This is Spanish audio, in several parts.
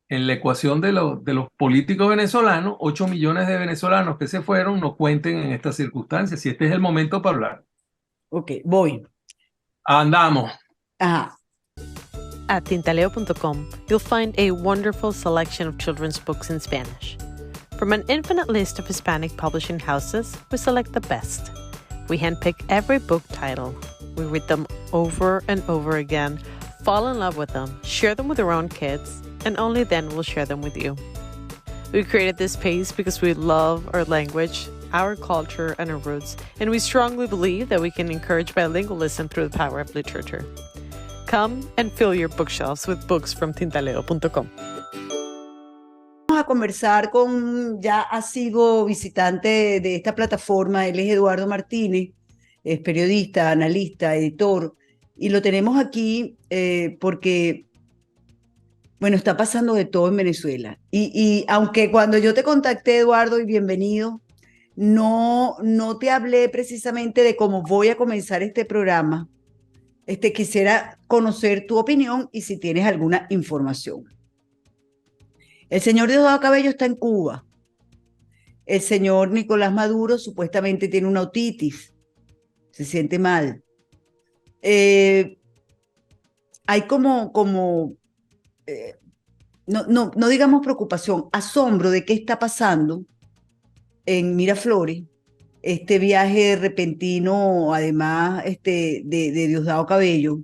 en la ecuación de los políticos venezolanos, 8 millones de venezolanos que se fueron no cuenten en estas circunstancias. Y este es el momento para hablar. Ok, voy. Andamos. Ajá. At tintaleo.com, you'll find a wonderful selection of children's books in Spanish. From an infinite list of Hispanic publishing houses, we select the best. We handpick every book title. We read them over and over again, fall in love with them, share them with our own kids, and only then we'll share them with you. We created this space because we love our language, our culture, and our roots, and we strongly believe that we can encourage bilingualism through the power of literature. Come and fill your bookshelves with books from tintaleo.com. Vamos a conversar con, ya ha sido visitante de esta plataforma, él es Eduardo Martínez, es periodista, analista, editor, y lo tenemos aquí porque, bueno, está pasando de todo en Venezuela. Y aunque cuando yo te contacté, Eduardo, y bienvenido, no te hablé precisamente de cómo voy a comenzar este programa. Quisiera conocer tu opinión y si tienes alguna información. El señor Diosdado Cabello está en Cuba. El señor Nicolás Maduro supuestamente tiene una otitis. Se siente mal. Hay no digamos preocupación, asombro de qué está pasando en Miraflores. Este viaje repentino, además, de Diosdado Cabello,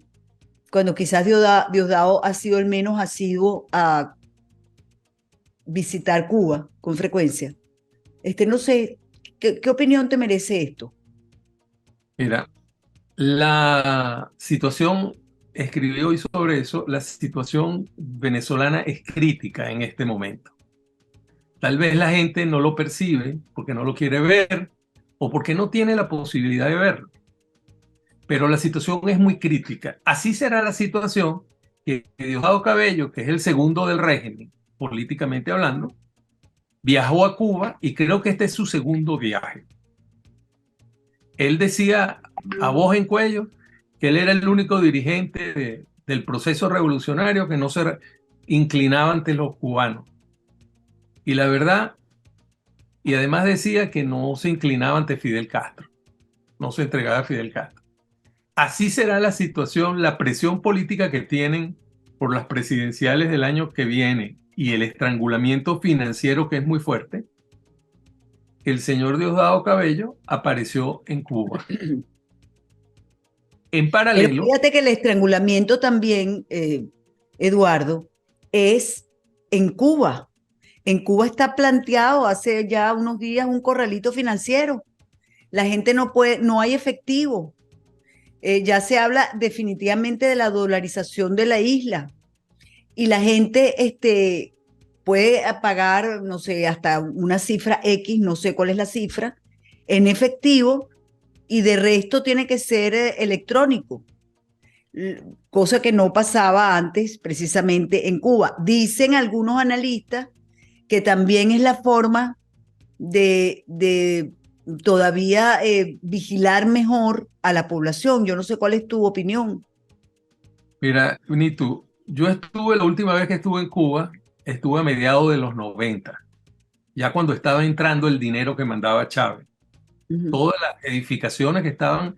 cuando quizás Diosdado ha sido el menos asiduo a visitar Cuba con frecuencia. No sé, ¿qué opinión te merece esto? Mira, la situación, escribí hoy sobre eso, la situación venezolana es crítica en este momento. Tal vez la gente no lo percibe porque no lo quiere ver o porque no tiene la posibilidad de verlo. Pero la situación es muy crítica. Así será la situación que Diosdado Cabello, que es el segundo del régimen, políticamente hablando, viajó a Cuba y creo que este es su segundo viaje. Él decía a voz en cuello que él era el único dirigente del proceso revolucionario que no se inclinaba ante los cubanos. Y la verdad, y además decía que no se inclinaba ante Fidel Castro, no se entregaba a Fidel Castro. Así será la situación, la presión política que tienen por las presidenciales del año que viene y el estrangulamiento financiero que es muy fuerte. El señor Diosdado Cabello apareció en Cuba. En Pero paralelo, fíjate que el estrangulamiento también, Eduardo, es en Cuba. En Cuba está planteado hace ya unos días un corralito financiero. La gente no puede, no hay efectivo. Ya se habla definitivamente de la dolarización de la isla y la gente puede pagar, no sé, hasta una cifra X, no sé cuál es la cifra, en efectivo y de resto tiene que ser electrónico, cosa que no pasaba antes precisamente en Cuba. Dicen algunos analistas que también es la forma de todavía vigilar mejor a la población. Yo no sé cuál es tu opinión. mira, Nitu, yo estuve, la última vez que estuve en Cuba, estuve a mediados de los 90, ya cuando estaba entrando el dinero que mandaba Chávez. Ujú. Todas las edificaciones que estaban,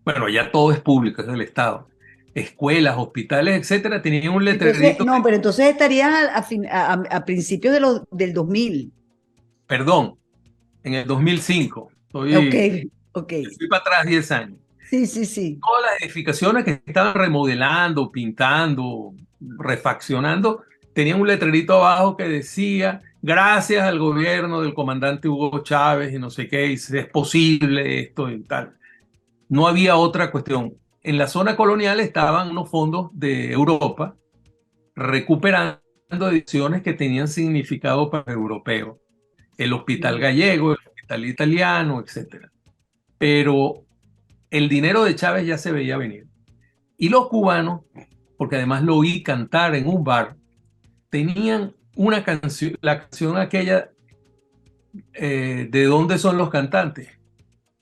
bueno, ya todo es público, es del Estado. Escuelas, hospitales, etcétera, tenían un Entonces, letrerito, no, pero entonces estarías a principios del 2000. perdón, en el 2005. Ok, ok. Fui para atrás 10 años. Sí, sí, sí. Todas las edificaciones que estaban remodelando, pintando, refaccionando, tenían un letrerito abajo que decía, gracias al gobierno del comandante Hugo Chávez y no sé qué, y si es posible esto y tal. No había otra cuestión. En la zona colonial estaban unos fondos de Europa recuperando ediciones que tenían significado para europeos. El Hospital Ujú. Gallego, el Hospital Italiano, etcétera. Pero el dinero de Chávez ya se veía venir. Y los cubanos, porque además lo oí cantar en un bar, tenían una canción, la canción aquella, ¿de dónde son los cantantes?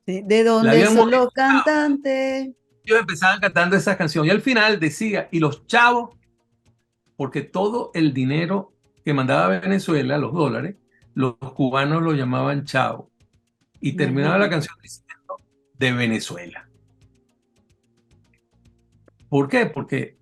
Sí, ¿de La dónde habían son los modificado. cantantes? Ellos empezaban cantando esa canción y al final decía, y los chavos, porque todo el dinero que mandaba a Venezuela, los dólares, los cubanos lo llamaban chao. Y terminaba la canción diciendo de Venezuela. ¿Por qué? Porque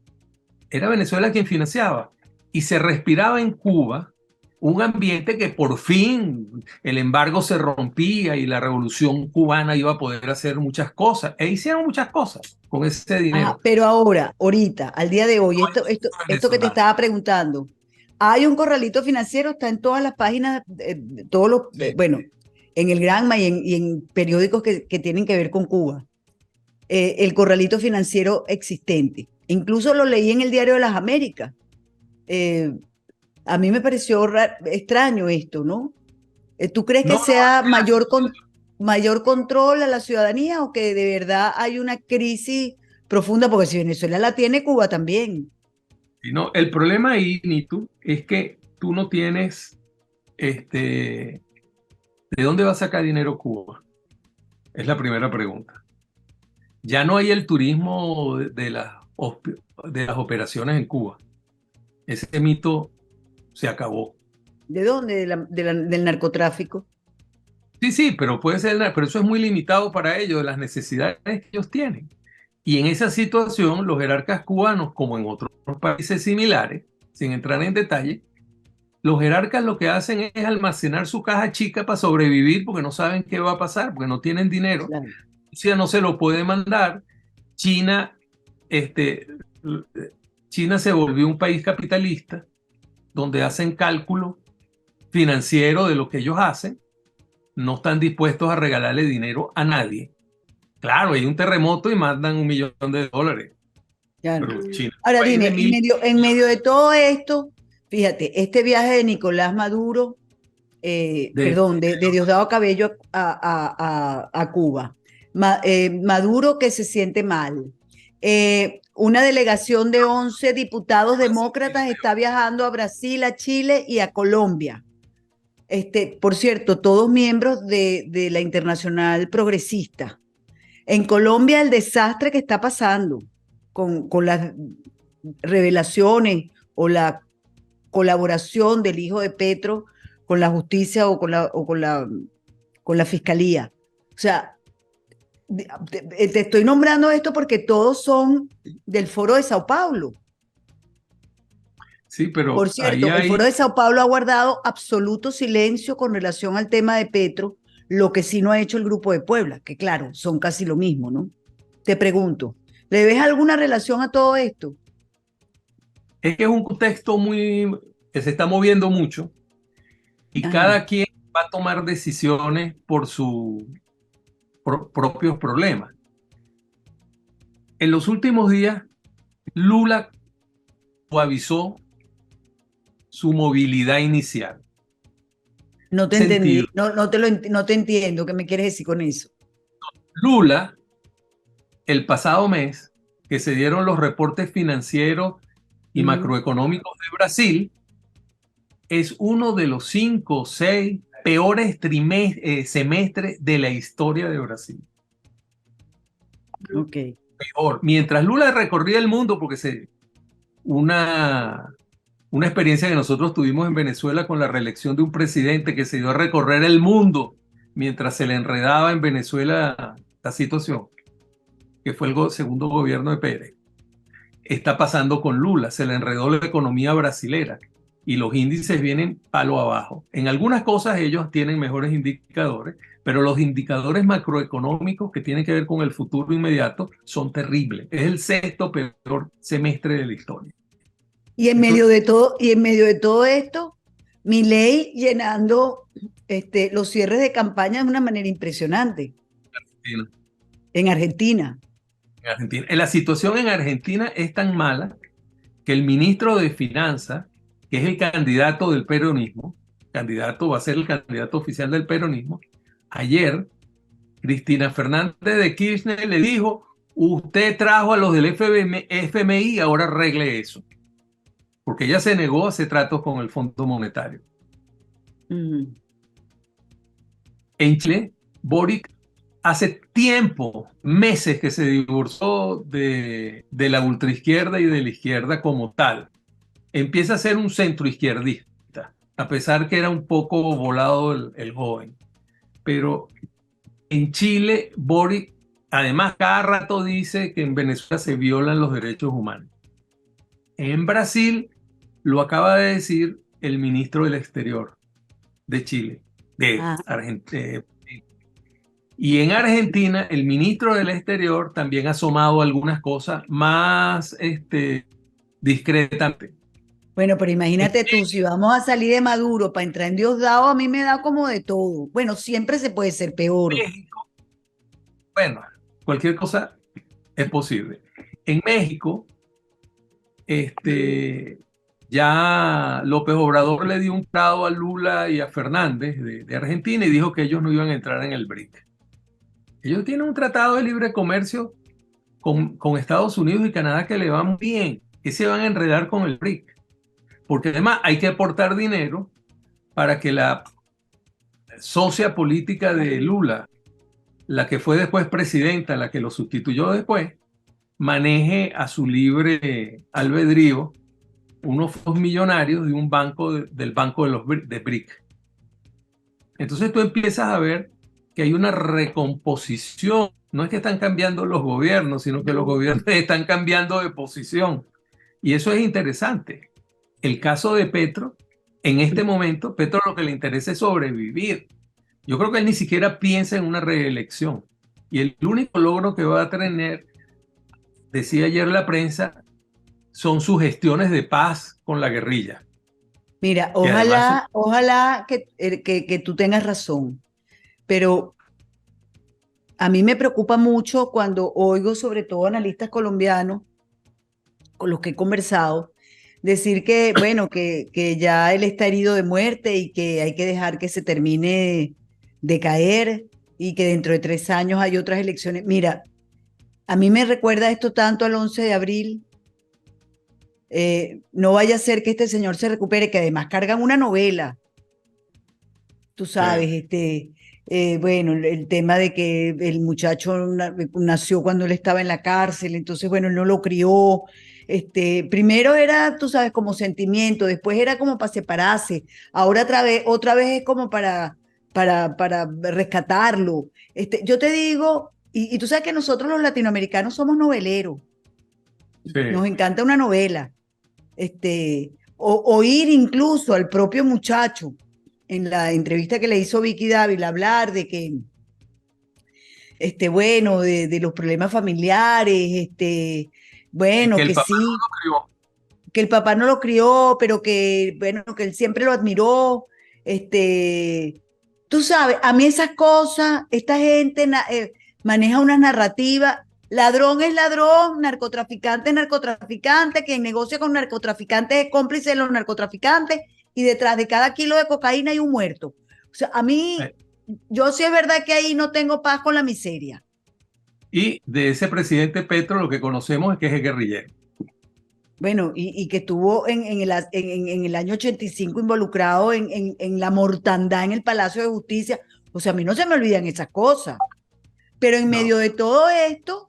era Venezuela quien financiaba y se respiraba en Cuba un ambiente que por fin el embargo se rompía y la revolución cubana iba a poder hacer muchas cosas. E hicieron muchas cosas con ese dinero. Pero ahora, ahorita, al día de hoy, esto que te estaba preguntando, hay un corralito financiero, está en todas las páginas, todos los, bueno, en el Granma y en periódicos que tienen que ver con Cuba. El corralito financiero existente. Incluso lo leí en el Diario de las Américas. A mí me pareció extraño esto, ¿no? ¿Tú crees que sea mayor control a la ciudadanía o que de verdad hay una crisis profunda? Porque si Venezuela la tiene, Cuba también. No, el problema ahí, Nitu, es que tú no tienes, ¿de dónde va a sacar dinero Cuba? Es la primera pregunta. Ya no hay el turismo de las operaciones en Cuba. Ese mito se acabó. ¿De dónde? Del narcotráfico. Sí, pero puede ser, pero eso es muy limitado para ellos, las necesidades que ellos tienen. Y en esa situación, los jerarcas cubanos, como en otros países similares, sin entrar en detalle, los jerarcas lo que hacen es almacenar su caja chica para sobrevivir porque no saben qué va a pasar, porque no tienen dinero. Claro. Rusia no se lo puede mandar. China, China se volvió un país capitalista donde hacen cálculo financiero de lo que ellos hacen. No están dispuestos a regalarle dinero a nadie. Claro, hay un terremoto y mandan $1.000.000. Claro. Pero China, Ahora dime, en medio de todo esto, fíjate, este viaje de Nicolás Maduro, de Diosdado Cabello a Cuba, Maduro que se siente mal. Una delegación de 11 diputados demócratas está viajando a Brasil, a Chile y a Colombia. Por cierto, todos miembros de la Internacional Progresista. En Colombia, el desastre que está pasando con las revelaciones o la colaboración del hijo de Petro con la justicia o con la fiscalía. O sea, te estoy nombrando esto porque todos son del Foro de Sao Paulo. Sí, pero por cierto, el Foro de Sao Paulo ha guardado absoluto silencio con relación al tema de Petro, lo que sí no ha hecho el Grupo de Puebla, que claro, son casi lo mismo, ¿no? Te pregunto, ¿le ves alguna relación a todo esto? Es que es un contexto que se está moviendo mucho y cada quien va a tomar decisiones por sus propios problemas. En los últimos días, Lula suavizó su movilidad inicial. No te entendí, no te entiendo. ¿Qué me quieres decir con eso? Lula, el pasado mes, que se dieron los reportes financieros y macroeconómicos de Brasil, es uno de los 5 o 6 peores semestres de la historia de Brasil. Ok. Peor. Mientras Lula recorría el mundo, porque una experiencia que nosotros tuvimos en Venezuela con la reelección de un presidente que se dio a recorrer el mundo mientras se le enredaba en Venezuela la situación, que fue el segundo gobierno de Pérez. Está pasando con Lula, se le enredó la economía brasilera y los índices vienen palo abajo. En algunas cosas ellos tienen mejores indicadores, pero los indicadores macroeconómicos que tienen que ver con el futuro inmediato son terribles. Es el 6º peor semestre de la historia. Y en medio de todo esto, Milei llenando los cierres de campaña de una manera impresionante. En Argentina. La situación en Argentina es tan mala que el ministro de Finanzas, que es el candidato del peronismo, va a ser el candidato oficial del peronismo, ayer Cristina Fernández de Kirchner le dijo: usted trajo a los del FMI, ahora arregle eso. Porque ella se negó a hacer tratos con el Fondo Monetario. En Chile, Boric hace tiempo, meses que se divorció de la ultraizquierda y de la izquierda como tal. Empieza a ser un centroizquierdista. a pesar que era un poco volado el joven. Pero en Chile, Boric, además, cada rato dice que en Venezuela se violan los derechos humanos. En Brasil, lo acaba de decir el ministro del Exterior de Chile, de Ah, Argentina. Y en Argentina, el ministro del Exterior también ha asomado algunas cosas más discretamente. bueno, pero imagínate tú, si vamos a salir de Maduro para entrar en Diosdado, a mí me da como de todo. Bueno, siempre se puede ser peor. México, bueno, cualquier cosa es posible. En México, ya López Obrador le dio un prado a Lula y a Fernández de Argentina y dijo que ellos no iban a entrar en el BRIC. Ellos tienen un tratado de libre comercio con Estados Unidos y Canadá que le va muy bien, que se van a enredar con el BRIC. Porque además hay que aportar dinero para que la socia política de Lula, la que fue después presidenta, la que lo sustituyó después, maneje a su libre albedrío unos fondos millonarios de un banco del banco de BRIC. Entonces tú empiezas a ver que hay una recomposición. No es que están cambiando los gobiernos, sino que los gobiernos están cambiando de posición. Y eso es interesante. El caso de Petro, en este momento, Petro lo que le interesa es sobrevivir. Yo creo que él ni siquiera piensa en una reelección. Y el único logro que va a tener, decía ayer la prensa, son sus gestiones de paz con la guerrilla. Mira, Que además son... ojalá que tú tengas razón, pero a mí me preocupa mucho cuando oigo, sobre todo analistas colombianos con los que he conversado, decir que, bueno, que ya él está herido de muerte y que hay que dejar que se termine de caer y que dentro de 3 años hay otras elecciones. Mira, a mí me recuerda esto tanto al 11 de abril. No vaya a ser que este señor se recupere, que además cargan una novela, tú sabes, bueno, el tema de que el muchacho nació cuando él estaba en la cárcel, entonces, bueno, él no lo crió. Primero era, tú sabes, como sentimiento, después era como para separarse, ahora otra vez es como para rescatarlo. Yo te digo, y tú sabes que nosotros los latinoamericanos somos noveleros, nos Sí. encanta una novela. Oír incluso al propio muchacho en la entrevista que le hizo Vicky Dávila hablar de que, bueno, de los problemas familiares, Y bueno, que el que papá no sí, lo crió. que el papá no lo crió, pero que, bueno, que él siempre lo admiró, este, tú sabes, a mí esas cosas, esta gente maneja una narrativa. Ladrón es ladrón, narcotraficante es narcotraficante, quien negocia con narcotraficantes es cómplice de los narcotraficantes y detrás de cada kilo de cocaína hay un muerto. O sea, a mí, Eh, yo sí es verdad que ahí no tengo paz con la miseria. Y de ese presidente Petro lo que conocemos es que es guerrillero. Bueno, y que estuvo en el año 85 involucrado en la mortandad en el Palacio de Justicia. O sea, a mí no se me olvidan esas cosas. Pero en No. medio de todo esto,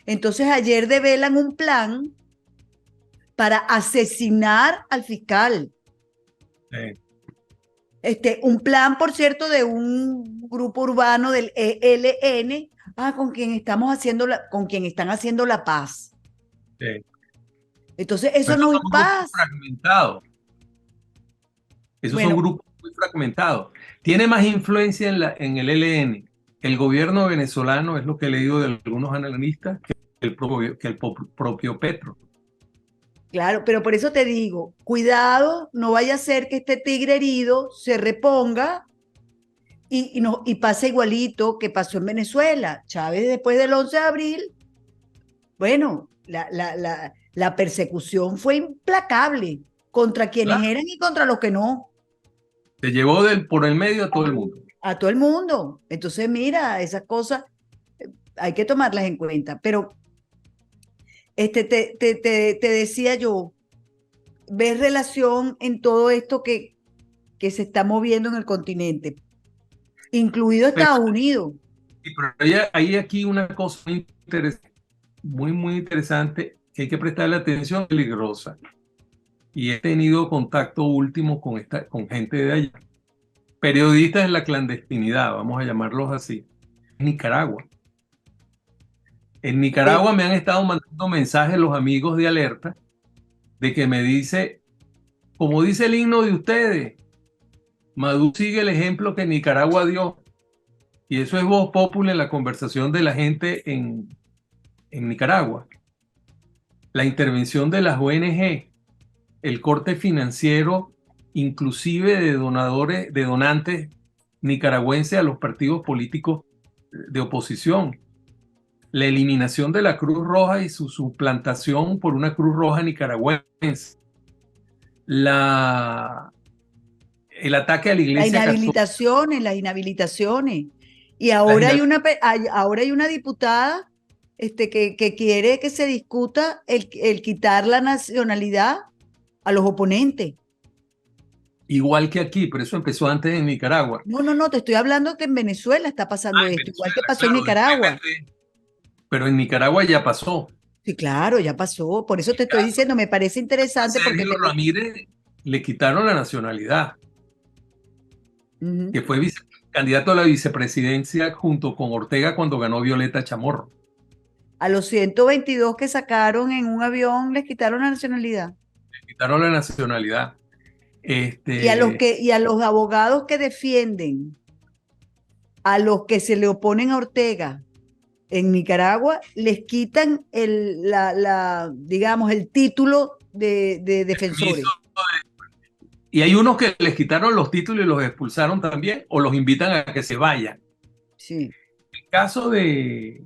entonces ayer develan un plan para asesinar al fiscal. Eh, Un plan, por cierto, de un grupo urbano del ELN, con quien están haciendo la paz. eh. Entonces, Pero eso esos no es son grupos paz. fragmentados. Esos son Bueno, grupos muy fragmentados. Tiene más influencia en el ELN. El gobierno venezolano, es lo que he leído de algunos analistas, que el propio Petro. claro, pero por eso te digo, cuidado, no vaya a ser que este tigre herido se reponga y pasa igualito que pasó en Venezuela. Chávez después del 11 de abril, bueno, la persecución fue implacable contra quienes Claro, eran y contra los que no, se llevó por el medio a todo el mundo. a todo el mundo. Entonces, mira, esas cosas hay que tomarlas en cuenta. Pero te decía yo, ¿ves relación en todo esto que se está moviendo en el continente, incluido Pero, Estados Unidos? pero hay aquí una cosa muy interesante que hay que prestarle atención, peligrosa. y he tenido contacto último con gente de allá, periodistas en la clandestinidad, vamos a llamarlos así, Nicaragua. En Eh, Nicaragua me han estado mandando mensajes los amigos de Alerta de que me dice, como dice el himno de ustedes, Maduro sigue el ejemplo que Nicaragua dio. Y eso es voz populi en la conversación de la gente en Nicaragua. La intervención de las ONG, el corte financiero, inclusive de donadores, de donantes nicaragüenses a los partidos políticos de oposición. La eliminación de la Cruz Roja y su suplantación por una Cruz Roja nicaragüense. La, el ataque a la Iglesia Católica. las inhabilitaciones. Y ahora hay una diputada que quiere que se discuta el quitar la nacionalidad a los oponentes. Igual que aquí, pero eso empezó antes en Nicaragua. No, no, no, te estoy hablando que en Venezuela está pasando En esto, igual Venezuela, que pasó en claro, Nicaragua. pero en Nicaragua ya pasó. Sí, claro, ya pasó. Por eso te estoy diciendo, me parece A interesante porque Sergio Ramírez le quitaron la nacionalidad, Ujú. que fue candidato a la vicepresidencia junto con Ortega cuando ganó Violeta Chamorro. A los 122 que sacaron en un avión les quitaron la nacionalidad. Le quitaron la nacionalidad. Y a los abogados que defienden a los que se le oponen a Ortega en Nicaragua, les quitan digamos, el título de defensores. Y hay unos que les quitaron los títulos y los expulsaron también, o los invitan a que se vayan. Sí. El caso de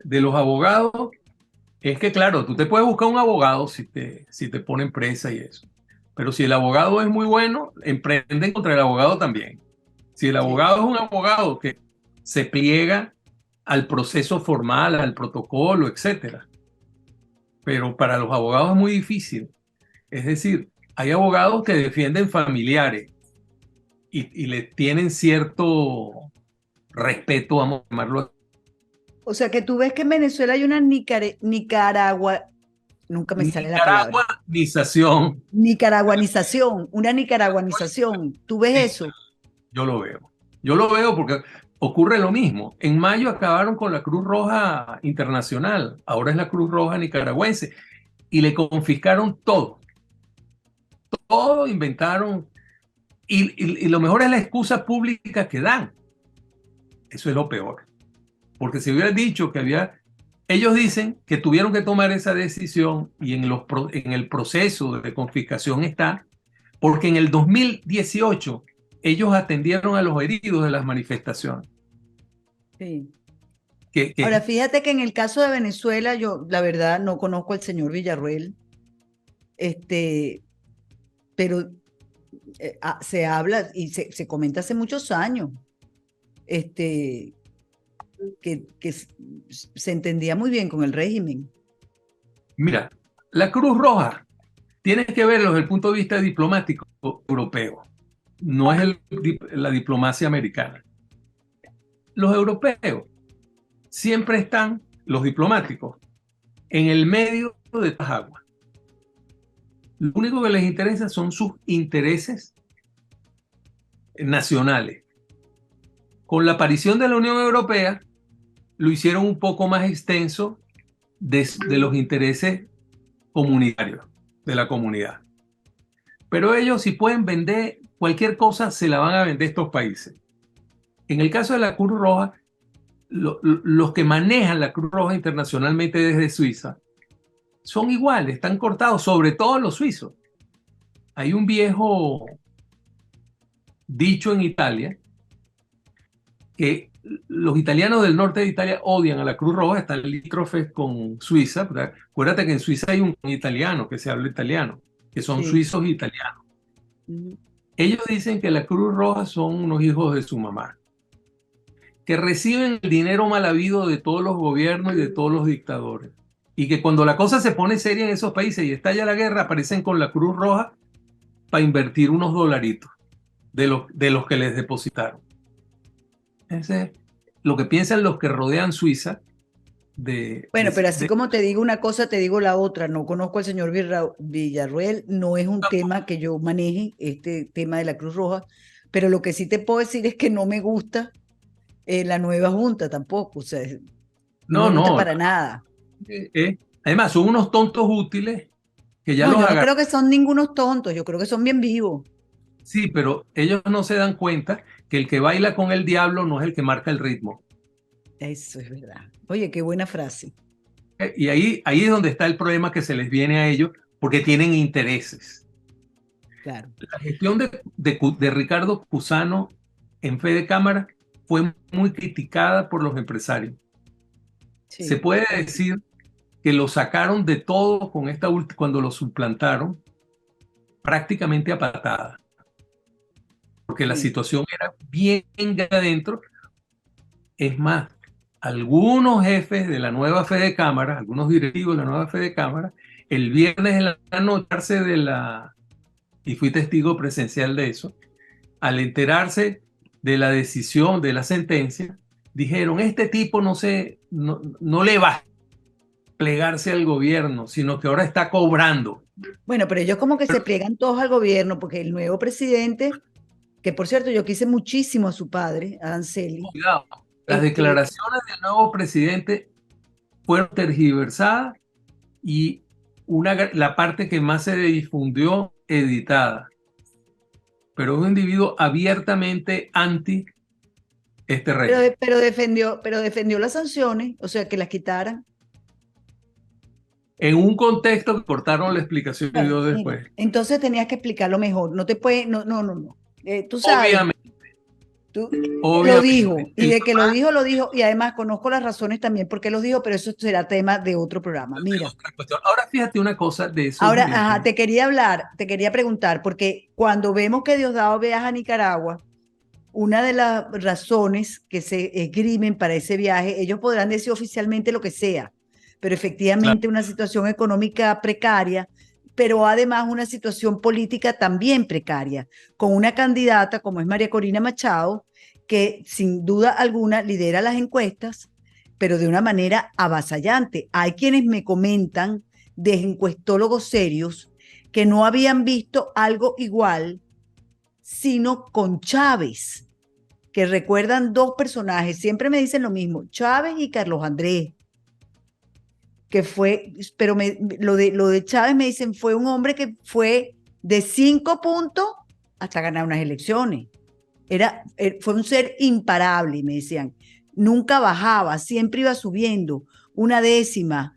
los abogados es que, claro, tú te puedes buscar un abogado si te ponen presa y eso. Pero si el abogado es muy bueno, emprenden contra el abogado también. Si el Sí. abogado es un abogado que se pliega al proceso formal, al protocolo, etcétera. Pero para los abogados es muy difícil. Es decir, hay abogados que defienden familiares y le tienen cierto respeto, vamos a llamarlo así. O sea que tú ves que en Venezuela hay una Nicaragua, nunca me sale la palabra, Nicaraguanización. una nicaraguanización. ¿Tú ves Sí, eso? yo lo veo. Yo lo veo porque ocurre lo mismo. En mayo acabaron con la Cruz Roja Internacional, ahora es la Cruz Roja Nicaragüense, y le confiscaron todo. Todo inventaron. Y lo mejor es la excusa pública que dan. Eso es lo peor. Porque si hubieran dicho que había... Ellos dicen que tuvieron que tomar esa decisión y en el proceso de confiscación está, porque en el 2018 ellos atendieron a los heridos de las manifestaciones. Sí. Que Ahora, fíjate que en el caso de Venezuela, yo la verdad no conozco al señor Villarroel, pero se habla y se comenta hace muchos años, que se entendía muy bien con el régimen. Mira, la Cruz Roja tiene que verlo desde el punto de vista diplomático europeo, no es la diplomacia americana. Los europeos siempre están, los diplomáticos, en el medio de estas aguas. Lo único que les interesa son sus intereses nacionales. Con la aparición de la Unión Europea, lo hicieron un poco más extenso de los intereses comunitarios de la comunidad. Pero ellos, si pueden vender cualquier cosa, se la van a vender a estos países. En el caso de la Cruz Roja, los que manejan la Cruz Roja internacionalmente desde Suiza son iguales, están cortados, sobre todo los suizos. Hay un viejo dicho en Italia que los italianos del norte de Italia odian a la Cruz Roja, están limítrofes con Suiza. Acuérdate que en Suiza hay un italiano que se habla italiano, que son Sí. suizos italianos. Ellos dicen que la Cruz Roja son unos hijos de su mamá, que reciben el dinero mal habido de todos los gobiernos y de todos los dictadores, y que cuando la cosa se pone seria en esos países y estalla la guerra, aparecen con la Cruz Roja para invertir unos dolaritos de los que les depositaron. Ese es lo que piensan los que rodean Suiza, Bueno, pero así como te digo una cosa, te digo la otra. No conozco al señor Villarroel, no es un tema que yo maneje, este tema de la Cruz Roja, pero lo que sí te puedo decir es que no me gusta la nueva junta tampoco, o sea, no me No, gusta no. para nada. Además, son unos tontos útiles que ya No, los yo no agarran. creo que son ningunos tontos, yo creo que son bien vivos. Sí, pero ellos no se dan cuenta que el que baila con el diablo no es el que marca el ritmo. Eso es verdad. Oye, qué buena frase. Y ahí es donde está el problema que se les viene a ellos, porque tienen intereses. Claro, La gestión de Ricardo Cusano en Fede Cámara fue muy criticada por los empresarios. Se sí, puede decir que lo sacaron de todo con cuando lo suplantaron prácticamente a patada, porque la sí. situación era bien adentro. Es más, algunos jefes de la nueva Fede Cámara, algunos directivos de la nueva Fede Cámara, el viernes en la noche y fui testigo presencial de eso, al enterarse de la decisión, de la sentencia, dijeron, este tipo no le va a plegarse al gobierno, sino que ahora está cobrando. Bueno, pero ellos como que se pliegan todos al gobierno, porque el nuevo presidente, que por cierto yo quise muchísimo a su padre, a Danceli, Cuidado, las este, declaraciones del nuevo presidente fueron tergiversadas y la parte que más se difundió editada, pero es un individuo abiertamente anti este régimen. pero defendió las sanciones, o sea, que las quitaran. En un contexto que cortaron la explicación que Bueno, dio mira, después. entonces tenías que explicarlo mejor. No te puede, no, no, no, no. Tú sabes, Obviamente, tú lo obviamente, dijo, y de que lo dijo, y además conozco las razones también por qué lo dijo, pero eso será tema de otro programa. Mira, otra cuestión. Ahora fíjate una cosa de eso. ahora, ajá, te quería hablar, te quería preguntar, porque cuando vemos que Diosdado viaja a Nicaragua, una de las razones que se esgrimen para ese viaje, ellos podrán decir oficialmente lo que sea, pero Claro, efectivamente una situación económica precaria, pero además una situación política también precaria, con una candidata como es María Corina Machado, que sin duda alguna lidera las encuestas, pero de una manera avasallante. Hay quienes me comentan de encuestólogos serios que no habían visto algo igual sino con Chávez, que recuerdan dos personajes, siempre me dicen lo mismo, Chávez y Carlos Andrés, que fue, pero lo de Chávez me dicen, fue un hombre que fue de 5 puntos hasta ganar unas elecciones. Fue un ser imparable, me decían. Nunca bajaba, siempre iba subiendo una décima,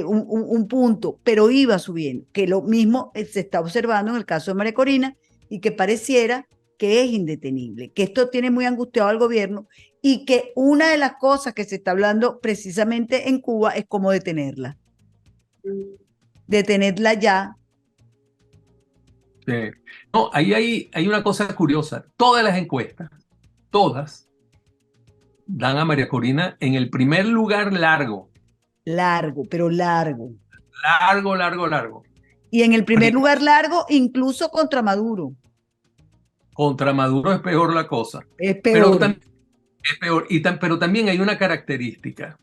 un punto, pero iba subiendo, que lo mismo se está observando en el caso de María Corina y que pareciera que es indetenible, que esto tiene muy angustiado al gobierno y que una de las cosas que se está hablando precisamente en Cuba es cómo detenerla ya. sí. No, ahí hay una cosa curiosa. Todas las encuestas, todas, dan a María Corina en el primer lugar largo, Largo, pero largo. largo, largo, largo. Y en el primer María- lugar largo, incluso contra Maduro. Contra Maduro es peor la cosa. Es Pero peor. también es peor. Pero también hay una característica.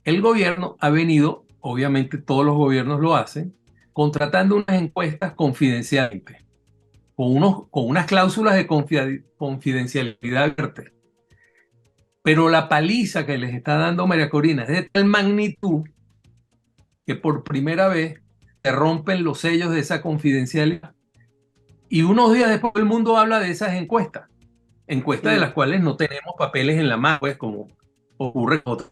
El gobierno ha venido, obviamente todos los gobiernos lo hacen, contratando unas encuestas confidencialmente, con unas cláusulas de confidencialidad abiertas. Pero la paliza que les está dando María Corina es de tal magnitud que por primera vez se rompen los sellos de esa confidencialidad. Y unos días después el mundo habla de esas encuestas de Sí. las cuales no tenemos papeles en la mano, pues como ocurre con otras.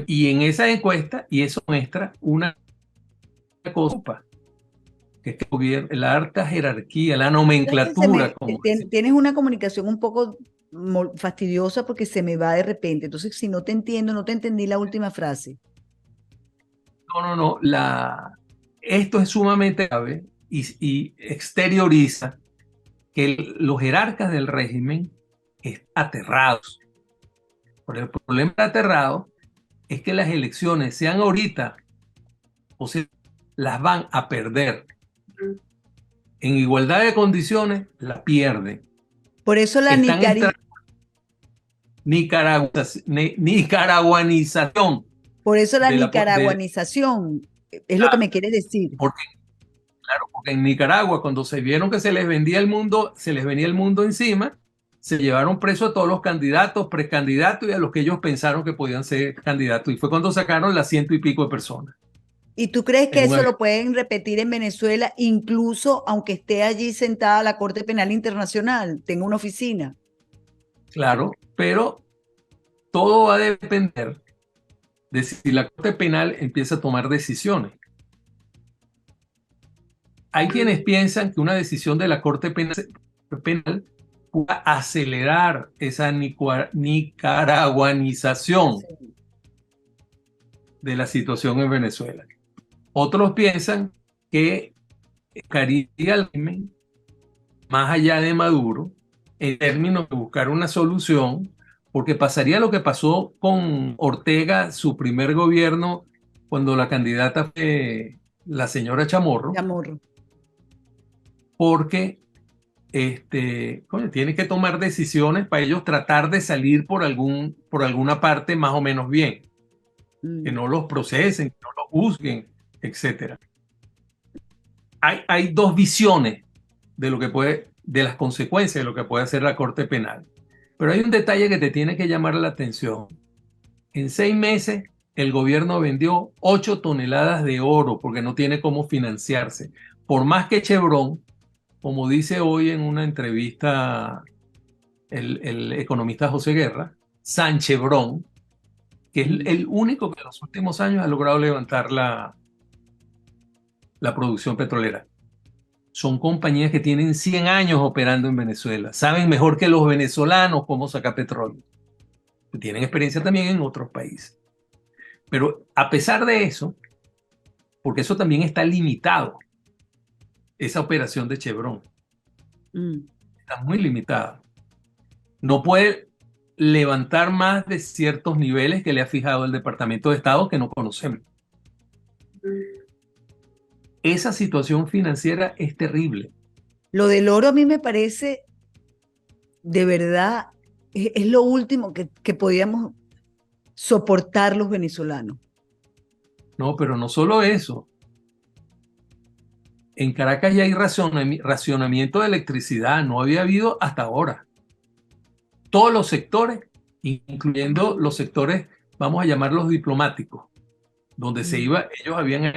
Y en esa encuesta, y eso muestra una cosa, que es que el gobierno, la alta jerarquía, la Entonces nomenclatura, como decimos. tienes una comunicación un poco fastidiosa porque se me va de repente. Entonces, si no te entiendo, no te entendí la última frase. No, no, no, esto es sumamente grave y exterioriza que los jerarcas del régimen están aterrados. Por el problema de aterrado es que las elecciones, sean ahorita o sea, las van a perder. En igualdad de condiciones, la pierden. Por eso la Están Nicari, nicaraguanización Por eso la de la... nicaraguanización es lo que Claro, me quiere decir. porque, claro, porque en Nicaragua, cuando se vieron que se les vendía el mundo, se les venía el mundo encima, se llevaron preso a todos los candidatos, precandidatos y a los que ellos pensaron que podían ser candidatos. Y fue cuando sacaron las 100 y pico de personas ¿Y tú crees que en un eso avión. lo pueden repetir en Venezuela, incluso aunque esté allí sentada la Corte Penal Internacional, tenga una oficina? Claro, pero todo va a depender de si la Corte Penal empieza a tomar decisiones. Hay quienes piensan que una decisión de la Corte Penal pueda acelerar esa nicaraguanización Sí. de la situación en Venezuela. Otros piensan que buscaría el régimen más allá de Maduro en términos de buscar una solución, porque pasaría lo que pasó con Ortega, su primer gobierno, cuando la candidata fue la señora Chamorro, Chamorro. porque coño, tiene que tomar decisiones para ellos tratar de salir por alguna parte más o menos bien, que Mm. no los procesen, que no los juzguen, etcétera. Hay dos visiones de las consecuencias de lo que puede hacer la Corte Penal. Pero hay un detalle que te tiene que llamar la atención. En 6 meses, el gobierno vendió 8 toneladas de oro porque no tiene cómo financiarse. Por más que Chevron, como dice hoy en una entrevista el economista José Guerra, San Chevron, que es el único que en los últimos años ha logrado levantar la producción petrolera. Son compañías que tienen 100 años operando en Venezuela. Saben mejor que los venezolanos cómo sacar petróleo. Tienen experiencia también en otros países. Pero a pesar de eso, porque eso también está limitado, esa operación de Chevron Mm. está muy limitada. No puede levantar más de ciertos niveles que le ha fijado el Departamento de Estado que no conocemos. Esa situación financiera es terrible. Lo del oro a mí me parece, de verdad, es lo último que podíamos soportar los venezolanos. No, pero no solo eso. En Caracas ya hay racionamiento de electricidad, no había habido hasta ahora. Todos los sectores, incluyendo los sectores, vamos a llamarlos diplomáticos, donde ellos habían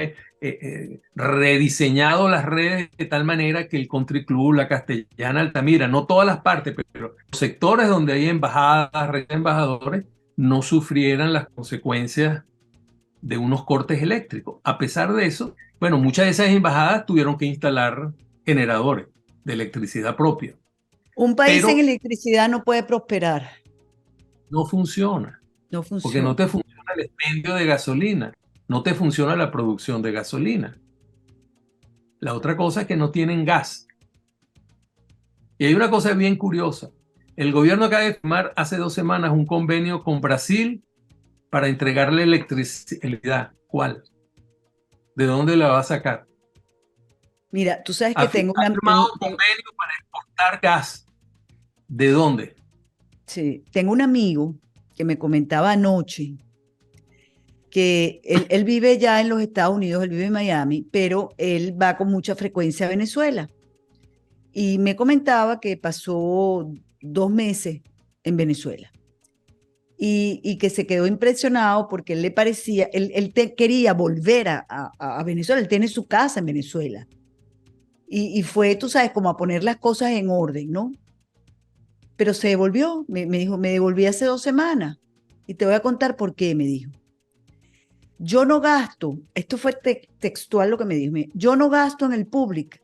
rediseñado las redes de tal manera que el Country Club, la Castellana, Altamira, no todas las partes, pero los sectores donde hay embajadas, redes de embajadores, no sufrieran las consecuencias de unos cortes eléctricos. A pesar de eso, bueno, muchas de esas embajadas tuvieron que instalar generadores de electricidad propia, Un país pero en electricidad no puede prosperar, no funciona, no porque no funciona. te funciona el expendio de gasolina, no te funciona la producción de gasolina. La otra cosa es que no tienen gas. Y hay una cosa bien curiosa. El gobierno acaba de firmar hace 2 semanas un convenio con Brasil para entregarle electricidad. ¿Cuál? ¿De dónde la va a sacar? Mira, tú sabes Ha que tengo firmado un convenio para exportar gas. ¿De dónde? sí, tengo un amigo que me comentaba anoche que él vive ya en los Estados Unidos, él vive en Miami, pero él va con mucha frecuencia a Venezuela. Y me comentaba que pasó 2 meses en Venezuela y que se quedó impresionado porque él le parecía, quería volver a Venezuela, él tiene su casa en Venezuela. Y fue, tú sabes, como a poner las cosas en orden, ¿no? Pero se devolvió, me dijo, me devolví hace 2 semanas y te voy a contar por qué, me dijo. Yo no gasto, esto fue textual lo que me dijo, yo no gasto en el Public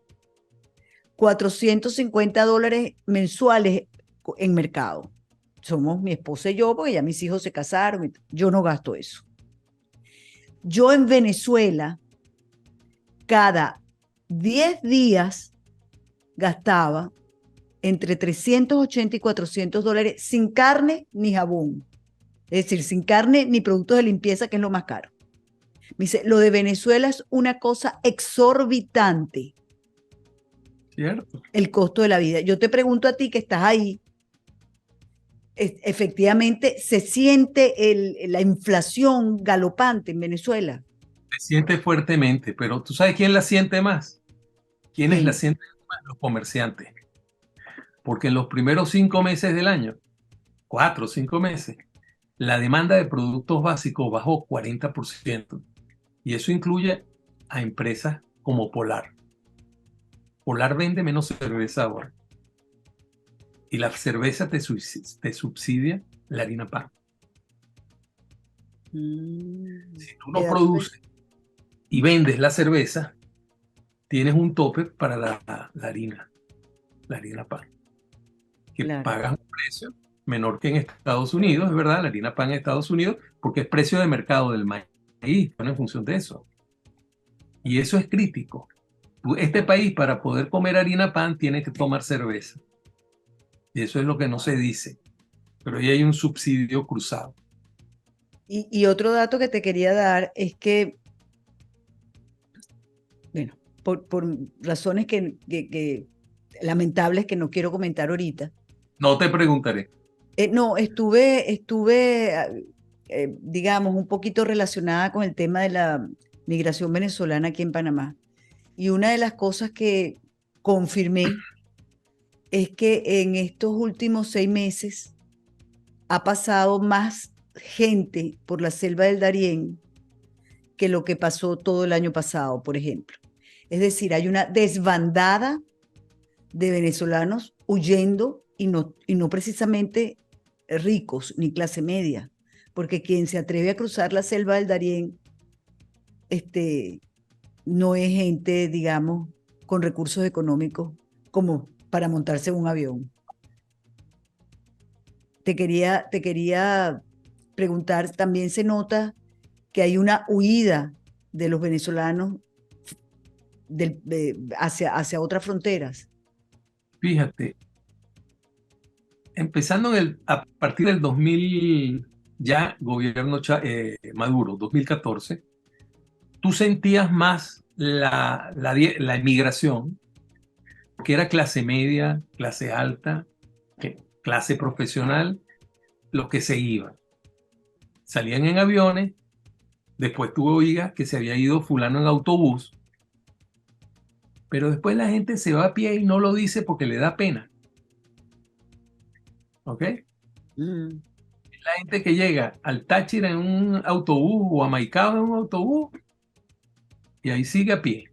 $450 mensuales en mercado. Somos mi esposa y yo, porque ya mis hijos se casaron, yo no gasto eso. Yo en Venezuela, cada 10 días gastaba entre 380 y $400 sin carne ni jabón. Es decir, sin carne ni productos de limpieza, que es lo más caro. Me dice, lo de Venezuela es una cosa exorbitante. ¿Cierto? El costo de la vida. Yo te pregunto a ti que estás ahí, efectivamente se siente la inflación galopante en Venezuela. Se siente fuertemente, pero ¿tú sabes quién la siente más? ¿Quiénes la ¿Quién? sienten más? Los comerciantes. Porque en los primeros 5 meses del año, 4 o 5 meses, la demanda de productos básicos bajó 40%. Y eso incluye a empresas como Polar. Polar vende menos cerveza ahora. Y la cerveza te subsidia la harina pan. Si tú no Qué dato produces y vendes la cerveza, tienes un tope para la harina pan, que claro. pagas un precio menor que en Estados Unidos, es verdad, la harina pan en Estados Unidos, porque es precio de mercado del maíz, en función de eso. Y eso es crítico. Este país, para poder comer harina pan, tiene que tomar cerveza. Y eso es lo que no se dice. Pero ahí hay un subsidio cruzado. Y otro dato que te quería dar es que, bueno, por razones que lamentables que no quiero comentar ahorita, No te preguntaré. no, estuve, digamos, un poquito relacionada con el tema de la migración venezolana aquí en Panamá. Y una de las cosas que confirmé es que en estos últimos 6 meses ha pasado más gente por la selva del Darién que lo que pasó todo el año pasado, por ejemplo. Es decir, hay una desbandada de venezolanos huyendo y no precisamente ricos ni clase media, porque quien se atreve a cruzar la selva del Darién no es gente, digamos, con recursos económicos como para montarse en un avión. Te quería preguntar, también se nota que hay una huida de los venezolanos hacia otras fronteras. Fíjate, empezando a partir del 2000, ya gobierno Maduro, 2014, tú sentías más la emigración, que era clase media, clase alta, clase profesional, los que se iban. Salían en aviones, después tú oías que se había ido fulano en autobús, pero después la gente se va a pie y no lo dice porque le da pena. ¿Ok? Mm, La gente que llega al Táchira en un autobús o a Maicao en un autobús y ahí sigue a pie.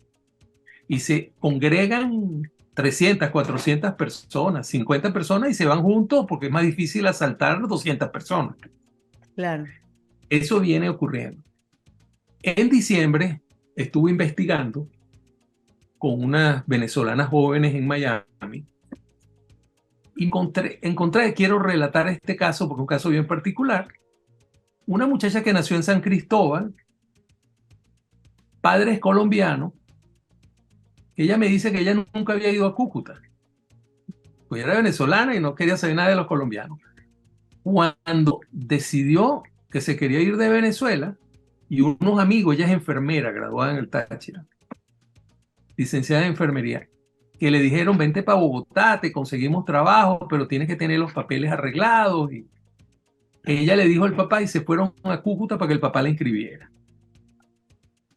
Y se congregan 300, 400 personas, 50 personas y se van juntos porque es más difícil asaltar 200 personas. claro. Eso viene ocurriendo. En diciembre estuve investigando con unas venezolanas jóvenes en Miami. Encontré, quiero relatar este caso porque es un caso bien particular. Una muchacha que nació en San Cristóbal, padres colombianos, ella me dice que ella nunca había ido a Cúcuta, pues era venezolana y no quería saber nada de los colombianos. Cuando decidió que se quería ir de Venezuela, y unos amigos, ella es enfermera, graduada en el Táchira, licenciada en enfermería, que le dijeron, vente para Bogotá, te conseguimos trabajo, pero tienes que tener los papeles arreglados. Y ella le dijo al papá y se fueron a Cúcuta para que el papá la inscribiera.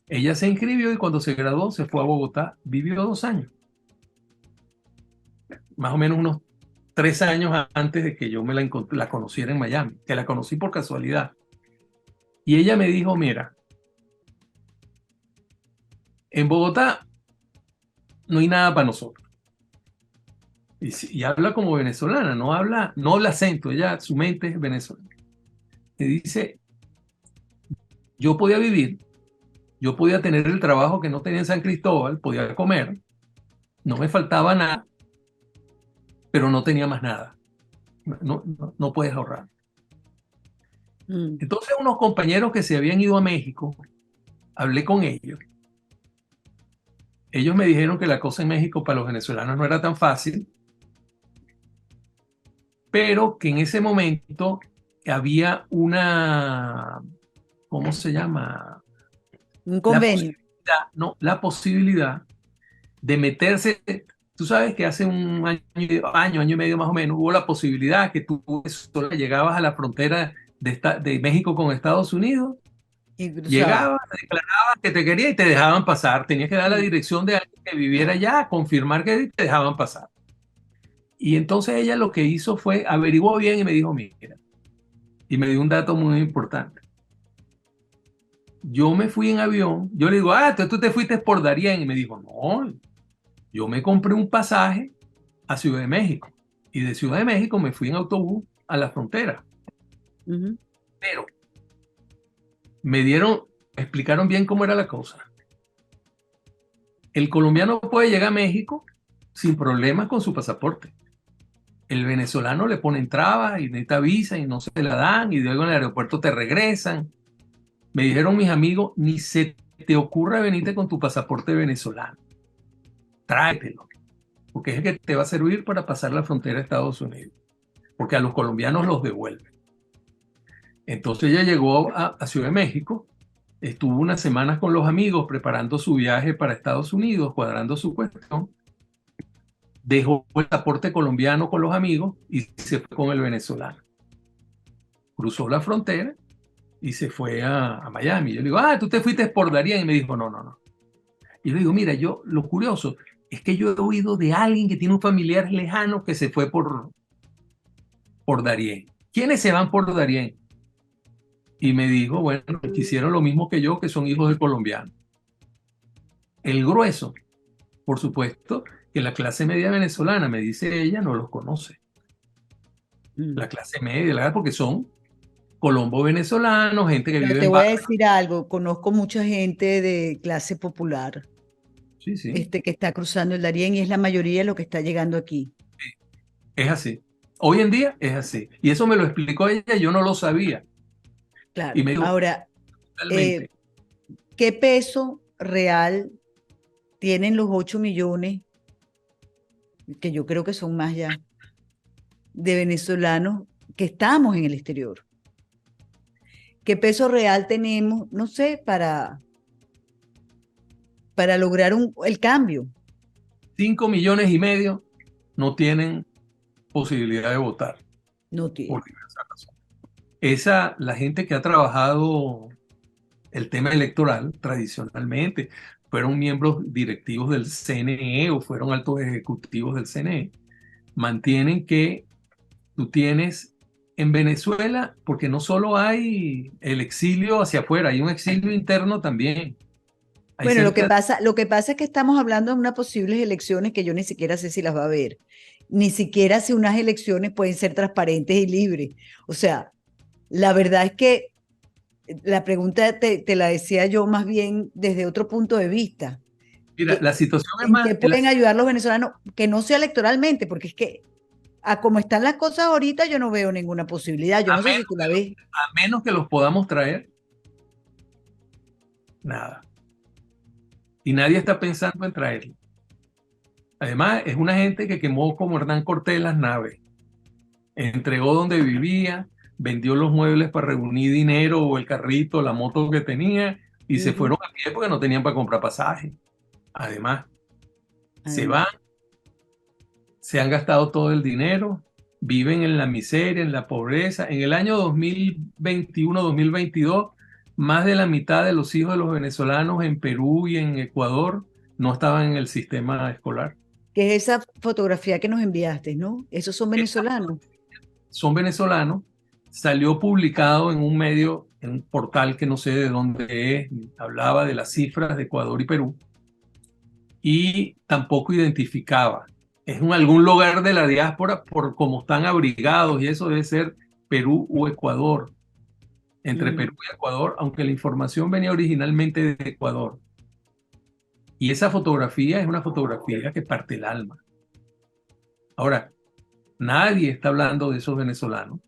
Ella se inscribió y cuando se graduó se fue a Bogotá, vivió 2 años, más o menos unos 3 años antes de que yo la conociera en Miami, que la conocí por casualidad. Y ella me dijo, mira, en Bogotá no hay nada para nosotros. Y habla como venezolana, no habla acento, ella, su mente es venezolana. Me dice, yo podía vivir, yo podía tener el trabajo que no tenía en San Cristóbal, podía comer, no me faltaba nada, pero no tenía más nada. No puedes ahorrar. Mm, Entonces unos compañeros que se habían ido a México, hablé con ellos. Ellos me dijeron que la cosa en México para los venezolanos no era tan fácil, pero que en ese momento había una, ¿cómo se llama? un La convenio. posibilidad, no, la posibilidad de meterse, Tú sabes que hace un año y medio más o menos, hubo la posibilidad que tú solo llegabas a la frontera de México con Estados Unidos, Y cruzaba. llegabas, declarabas que te quería y te dejaban pasar. Tenías que dar la Mm, dirección de alguien que viviera allá, confirmar que te dejaban pasar. Y entonces ella lo que hizo fue averiguó bien y me dijo, mira, y me dio un dato muy importante. Yo me fui en avión, yo le digo, tú te fuiste por Darién. Y me dijo, no, yo me compré un pasaje a Ciudad de México. Y de Ciudad de México me fui en autobús a la frontera. ujú. Pero explicaron bien cómo era la cosa. El colombiano puede llegar a México sin problemas con su pasaporte. El venezolano le ponen trabas y necesita visa y no se la dan y luego en el aeropuerto te regresan. Me dijeron mis amigos, ni se te ocurra venirte con tu pasaporte venezolano. Tráetelo, porque es el que te va a servir para pasar la frontera a Estados Unidos, porque a los colombianos los devuelven. Entonces ella llegó a Ciudad de México, estuvo unas semanas con los amigos preparando su viaje para Estados Unidos, cuadrando su cuestión, dejó el pasaporte colombiano con los amigos y se fue con el venezolano. Cruzó la frontera y se fue a Miami. Yo le digo, tú te fuiste por Darien. Y me dijo, no, no, no. Y le digo, mira, lo curioso es que yo he oído de alguien que tiene un familiar lejano que se fue por Darien. ¿Quiénes se van por Darien? Y me dijo, bueno, que hicieron lo mismo que yo, que son hijos de colombianos. El grueso, por supuesto, que la clase media venezolana, me dice ella, no los conoce. Mm. La clase media, porque son colombo venezolanos, gente que Pero vive te en voy a barrios. decir algo, conozco mucha gente de clase popular, Sí, sí, que está cruzando el Darién y es la mayoría de lo que está llegando aquí. es así. Hoy en día es así. Y eso me lo explicó ella, yo no lo sabía. Y Claro. me dijo, Ahora, eh, totalmente. ¿qué peso real tienen los 8 millones, que yo creo que son más ya, de venezolanos que estamos en el exterior? ¿Qué peso real tenemos, no sé, para lograr el cambio? 5,5 millones no tienen posibilidad de votar No por tiene. diversas razones. La gente que ha trabajado el tema electoral tradicionalmente, fueron miembros directivos del CNE o fueron altos ejecutivos del CNE, mantienen que tú tienes en Venezuela, porque no solo hay el exilio hacia afuera, hay un exilio interno también. Hay Bueno, cerca, lo que pasa es que estamos hablando de unas posibles elecciones que yo ni siquiera sé si las va a haber, ni siquiera si unas elecciones pueden ser transparentes y libres. O sea, la verdad es que la pregunta te la decía yo más bien desde otro punto de vista. mira, la situación es ¿En más, qué pueden ayudar los venezolanos? Que no sea electoralmente, porque es que a como están las cosas ahorita, yo no veo ninguna posibilidad. Yo a no sé si tú la ves. menos que los podamos traer, nada. Y nadie está pensando en traerlos. Además, es una gente que quemó como Hernán Cortés las naves, entregó donde vivía, vendió los muebles para reunir dinero o el carrito, la moto que tenía y se Ujú. fueron a pie porque no tenían para comprar pasaje. Además, se Además, van, se han gastado todo el dinero, viven en la miseria, en la pobreza. En el año 2021-2022, más de la mitad de los hijos de los venezolanos en Perú y en Ecuador no estaban en el sistema escolar. que es esa fotografía que nos enviaste, ¿no? Esos son venezolanos. Son venezolanos, salió publicado en un medio, en un portal que no sé de dónde es, hablaba de las cifras de Ecuador y Perú, y tampoco identificaba. Es en algún lugar de la diáspora por cómo están abrigados, y eso debe ser Perú o Ecuador, entre Perú Mm. y Ecuador, aunque la información venía originalmente de Ecuador. Y esa fotografía es una fotografía que parte el alma. Ahora, nadie está hablando de esos venezolanos.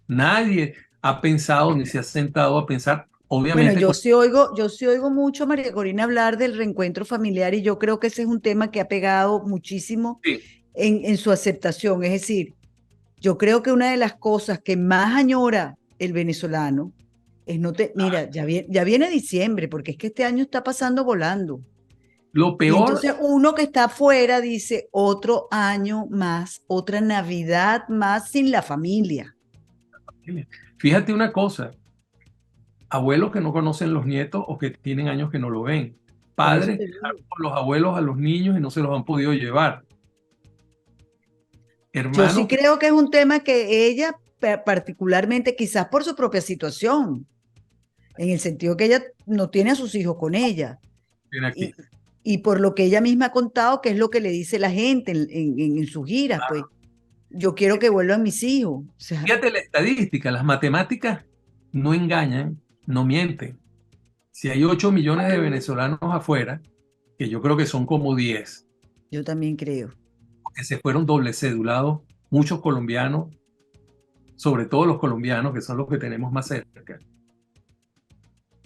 Nadie ha pensado ni se ha sentado a pensar, Bueno, obviamente, yo sí oigo mucho a María Corina hablar del reencuentro familiar y yo creo que ese es un tema que ha pegado muchísimo sí, en su aceptación. Es decir, yo creo que una de las cosas que más añora el venezolano es no te, mira, ya viene diciembre, porque es que este año está pasando volando. Lo Y peor, entonces uno que está afuera dice otro año más, otra Navidad más sin la familia. fíjate una cosa, abuelos que no conocen los nietos o que tienen años que no lo ven, Por eso padres te que dejaron digo. con los abuelos a los niños y no se los han podido llevar, Yo sí hermanos que creo que es un tema que ella, particularmente, quizás por su propia situación, en el sentido que ella no tiene a sus hijos con ella, tienen aquí. y, y por lo que ella misma ha contado, que es lo que le dice la gente en sus giras, pues, yo quiero que vuelvan mis hijos. O sea, Fíjate la estadística, las matemáticas no engañan, no mienten. Si hay 8 millones de venezolanos afuera, que yo creo que son como 10, yo también creo. que se fueron doble cedulados, muchos colombianos, sobre todo los colombianos, que son los que tenemos más cerca.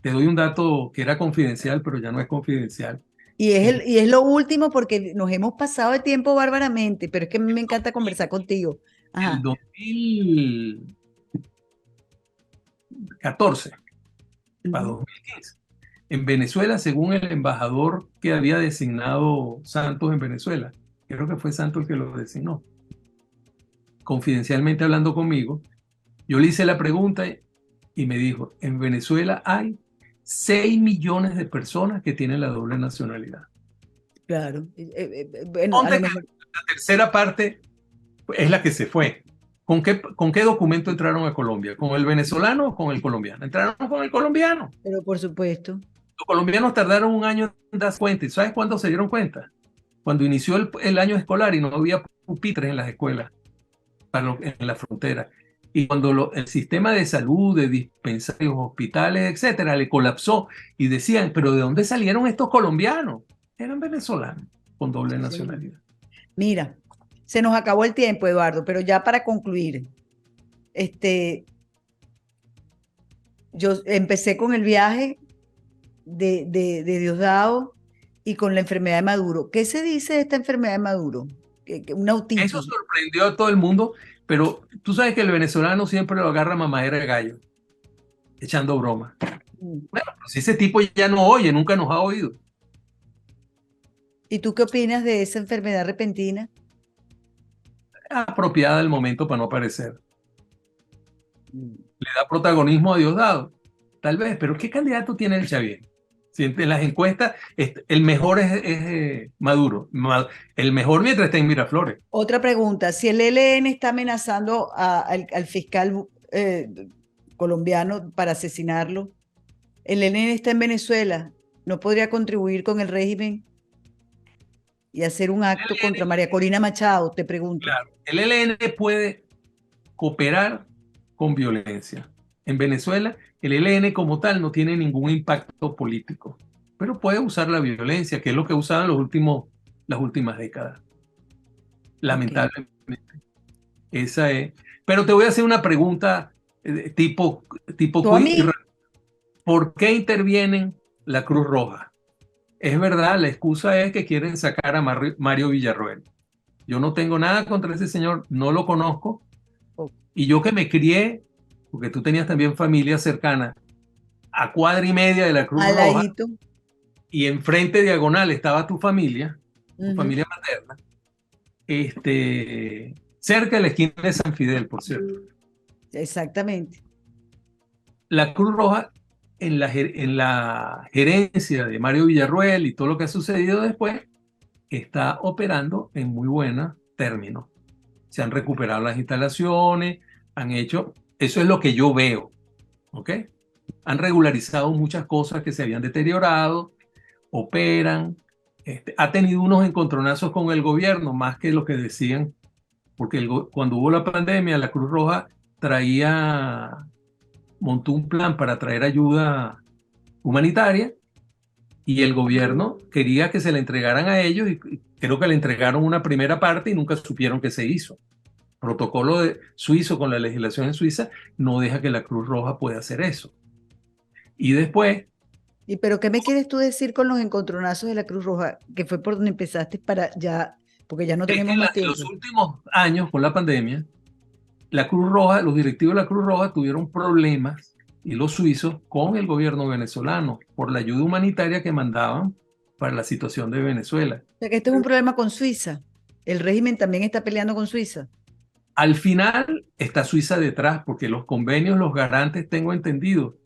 Te doy un dato que era confidencial, pero ya no es confidencial. Y es lo último porque nos hemos pasado el tiempo bárbaramente, pero es que a mí me encanta conversar contigo. El Ajá. 2014 para Ujú. 2015. En Venezuela, según el embajador que había designado Santos en Venezuela, creo que fue Santos el que lo designó, confidencialmente hablando conmigo, yo le hice la pregunta y me dijo, en Venezuela hay 6 millones de personas que tienen la doble nacionalidad. Claro. Bueno, a Ponte lo que mejor. la tercera parte es la que se fue. Con qué documento entraron a Colombia? ¿Con el venezolano o con el colombiano? Entraron con el colombiano. Pero por supuesto. Los colombianos tardaron un año en darse cuenta. ¿Y sabes cuándo se dieron cuenta? Cuando inició el año escolar y no había pupitres en las escuelas, en la frontera. Y cuando el sistema de salud, de dispensarios, hospitales, etcétera, le colapsó y decían, ¿pero de dónde salieron estos colombianos? Eran venezolanos con doble Sí, señor. nacionalidad. Mira, se nos acabó el tiempo, Eduardo, pero ya para concluir, este, yo empecé con el viaje de Diosdado y con la enfermedad de Maduro. ¿Qué se dice de esta enfermedad de Maduro? Una Eso otitis. sorprendió a todo el mundo, pero tú sabes que el venezolano siempre lo agarra mamadera de gallo, echando broma. Mm. Bueno, pues ese tipo ya no oye, nunca nos ha oído. ¿Y tú qué opinas de esa enfermedad repentina? Apropiada del momento para no aparecer. Mm. Le da protagonismo a Diosdado. Tal vez, pero ¿qué candidato tiene el Xavier? Si en las encuestas el mejor es Maduro. El mejor mientras está en Miraflores. Otra pregunta, si el ELN está amenazando al fiscal colombiano para asesinarlo, el ELN está en Venezuela, ¿no podría contribuir con el régimen y hacer un acto contra María Corina Machado? Te pregunto. Claro, el ELN puede cooperar con violencia. En Venezuela, el ELN como tal no tiene ningún impacto político, pero puede usar la violencia, que es lo que usaban las últimas décadas. Ok. Lamentablemente, esa es. Pero te voy a hacer una pregunta tipo ¿Tú a quiz. mí? ¿Por qué intervienen la Cruz Roja? Es verdad, la excusa es que quieren sacar a Mario Villarroel. Yo no tengo nada contra ese señor, no lo conozco. Oh, Y yo que me crié, porque tú tenías también familia cercana, a cuadra y media de la Cruz al Roja, ladito. y enfrente diagonal estaba tu Ujú, familia materna, cerca de la esquina de San Fidel, por cierto. exactamente. La Cruz Roja, en la gerencia de Mario Villarruel y todo lo que ha sucedido después, está operando en muy buenos términos. Se han recuperado las instalaciones, han hecho, eso es lo que yo veo, ¿ok? Han regularizado muchas cosas que se habían deteriorado, operan, ha tenido unos encontronazos con el gobierno, más que lo que decían, porque cuando hubo la pandemia, la Cruz Roja montó un plan para traer ayuda humanitaria y el gobierno quería que se le entregaran a ellos y creo que le entregaron una primera parte y nunca supieron qué se hizo. Protocolo suizo con la legislación en Suiza no deja que la Cruz Roja pueda hacer eso. Y después, ¿Y pero qué me quieres tú decir con los encontronazos de la Cruz Roja? Que fue por donde empezaste para ya, porque ya no es que tenemos más en los tiempo. últimos años con la pandemia, la Cruz Roja, los directivos de la Cruz Roja tuvieron problemas y los suizos con el gobierno venezolano por la ayuda humanitaria que mandaban para la situación de Venezuela. O sea que este es un problema con Suiza. El régimen también está peleando con Suiza. Al final está Suiza detrás, porque los convenios, los garantes, tengo entendido,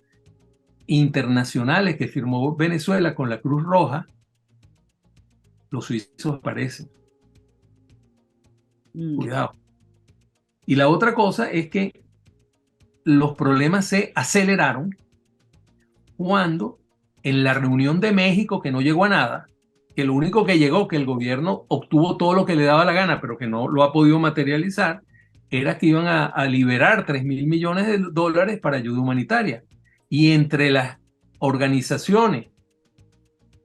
internacionales que firmó Venezuela con la Cruz Roja, los suizos aparecen. Cuidado. Y la otra cosa es que los problemas se aceleraron cuando en la reunión de México, que no llegó a nada, que lo único que llegó, que el gobierno obtuvo todo lo que le daba la gana, pero que no lo ha podido materializar, era que iban a liberar 3.000 millones de dólares para ayuda humanitaria. Y entre las organizaciones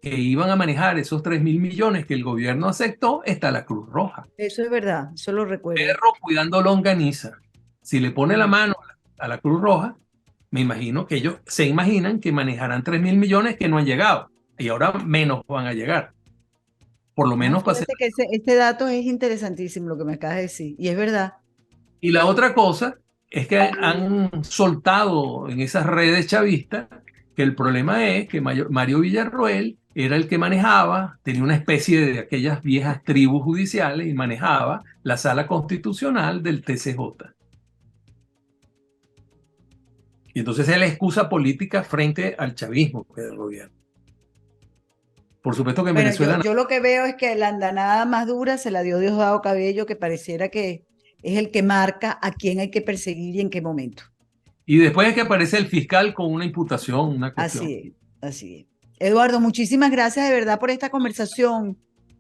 que iban a manejar esos 3.000 millones que el gobierno aceptó, está la Cruz Roja. Eso es verdad, eso lo recuerdo. Perro cuidando longaniza. Si le pone la mano a la Cruz Roja, me imagino que ellos se imaginan que manejarán 3.000 millones que no han llegado. Y ahora menos van a llegar. Por lo menos para... Fíjate que este dato es interesantísimo lo que me acabas de decir. Y es verdad. Y la otra cosa es que han soltado en esas redes chavistas que el problema es que Mario Villarroel era el que manejaba, tenía una especie de aquellas viejas tribus judiciales y manejaba la sala constitucional del TCJ. Y entonces es la excusa política frente al chavismo que es el gobierno. Por supuesto que en Venezuela... Yo lo que veo es que la andanada más dura se la dio Diosdado Cabello, que pareciera que es el que marca a quién hay que perseguir y en qué momento. Y después es que aparece el fiscal con una imputación, una cuestión. Así es, así es. Eduardo, muchísimas gracias de verdad por esta conversación.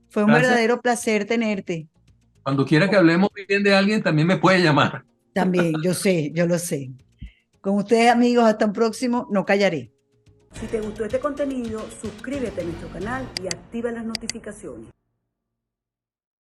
Fue un verdadero placer tenerte. Cuando quiera que hablemos bien de alguien, también me puede llamar. También, yo sé, yo lo sé. Con ustedes, amigos, hasta un próximo, no callaré. Si te gustó este contenido, suscríbete a nuestro canal y activa las notificaciones.